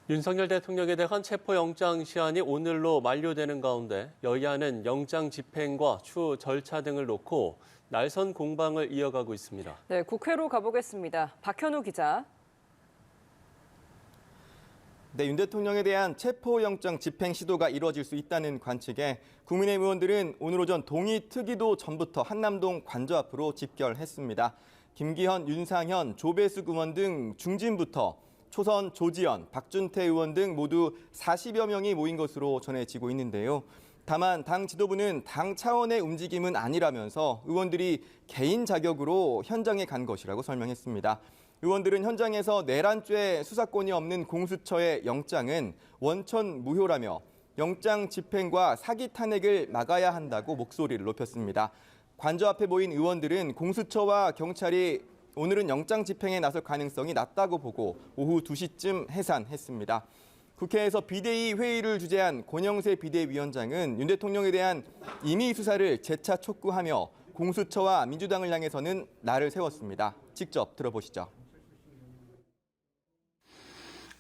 윤석열 대통령에 대한 체포영장 시한이 오늘로 만료되는 가운데 여야는 영장 집행과 추후 절차 등을 놓고 날선 공방을 이어가고 있습니다. 네, 국회로 가보겠습니다. 박현우 기자. 네, 윤 대통령에 대한 체포영장 집행 시도가 이루어질 수 있다는 관측에 국민의힘 의원들은 오늘 오전 동의특위도 전부터 한남동 관저 앞으로 집결했습니다. 김기현, 윤상현, 조배숙 의원 등 중진부터 초선, 조지현, 박준태 의원 등 모두 40여 명이 모인 것으로 전해지고 있는데요. 다만 당 지도부는 당 차원의 움직임은 아니라면서 의원들이 개인 자격으로 현장에 간 것이라고 설명했습니다. 의원들은 현장에서 내란죄 수사권이 없는 공수처의 영장은 원천 무효라며 영장 집행과 사기 탄핵을 막아야 한다고 목소리를 높였습니다. 관저 앞에 모인 의원들은 공수처와 경찰이 오늘은 영장 집행에 나설 가능성이 낮다고 보고 오후 2시쯤 해산했습니다. 국회에서 비대위 회의를 주재한 권영세 비대위원장은 윤 대통령에 대한 임의 수사를 재차 촉구하며 공수처와 민주당을 향해서는 날을 세웠습니다. 직접 들어보시죠.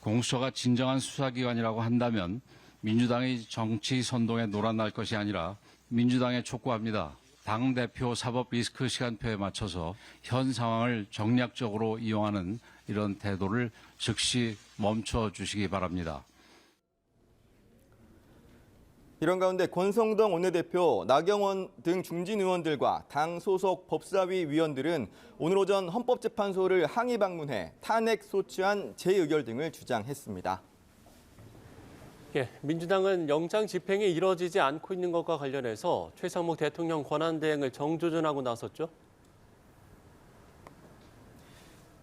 공수처가 진정한 수사기관이라고 한다면 민주당의 정치 선동에 놀아날 것이 아니라 민주당에 촉구합니다. 당대표 사법 리스크 시간표에 맞춰서 현 상황을 정략적으로 이용하는 이런 태도를 즉시 멈춰주시기 바랍니다. 이런 가운데 권성동 원내대표, 나경원 등 중진 의원들과 당 소속 법사위 위원들은 오늘 오전 헌법재판소를 항의 방문해 탄핵 소추안 재의결 등을 주장했습니다. 민주당은 영장 집행이 이뤄지지 않고 있는 것과 관련해서 최상목 대통령 권한대행을 정조준하고 나섰죠.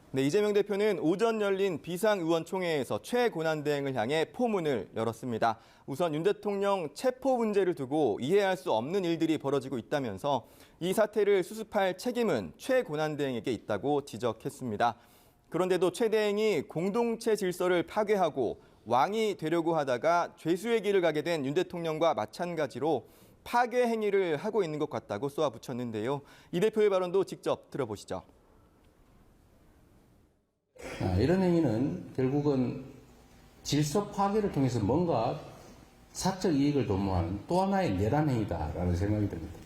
네, 이재명 대표는 오전 열린 비상의원총회에서 최 권한대행을 향해 포문을 열었습니다. 우선 윤 대통령 체포 문제를 두고 이해할 수 없는 일들이 벌어지고 있다면서 이 사태를 수습할 책임은 최 권한대행에게 있다고 지적했습니다. 그런데도 최 대행이 공동체 질서를 파괴하고 왕이 되려고 하다가 죄수의 길을 가게 된 윤 대통령과 마찬가지로 파괴 행위를 하고 있는 것 같다고 쏘아붙였는데요. 이 대표의 발언도 직접 들어보시죠. 이런 행위는 결국은 질서 파괴를 통해서 뭔가 사적 이익을 도모하는 또 하나의 내란 행위다라는 생각이 듭니다.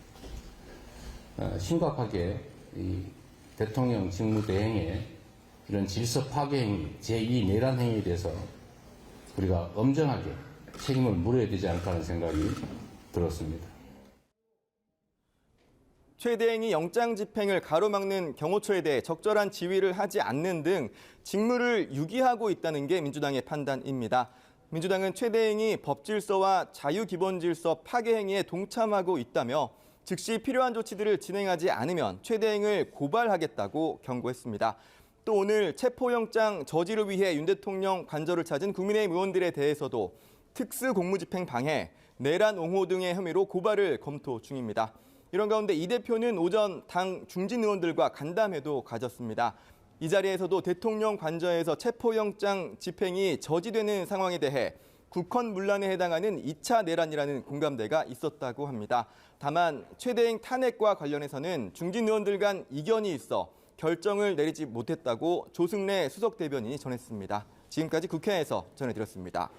심각하게 이 대통령 직무 대행의 이런 질서 파괴 행위, 제2 내란 행위에 대해서 우리가 엄정하게 책임을 물어야 되지 않을까 하는 생각이 들었습니다. 최 대행이 영장 집행을 가로막는 경호처에 대해 적절한 지휘를 하지 않는 등 직무를 유기하고 있다는 게 민주당의 판단입니다. 민주당은 최 대행이 법질서와 자유기본질서 파괴 행위에 동참하고 있다며 즉시 필요한 조치들을 진행하지 않으면 최 대행을 고발하겠다고 경고했습니다. 또 오늘 체포영장 저지를 위해 윤 대통령 관저를 찾은 국민의힘 의원들에 대해서도 특수공무집행 방해, 내란 옹호 등의 혐의로 고발을 검토 중입니다. 이런 가운데 이 대표는 오전 당 중진 의원들과 간담회도 가졌습니다. 이 자리에서도 대통령 관저에서 체포영장 집행이 저지되는 상황에 대해 국헌문란에 해당하는 2차 내란이라는 공감대가 있었다고 합니다. 다만 최 대행 탄핵과 관련해서는 중진 의원들 간 이견이 있어 결정을 내리지 못했다고 조승래 수석 대변인이 전했습니다. 지금까지 국회에서 전해드렸습니다.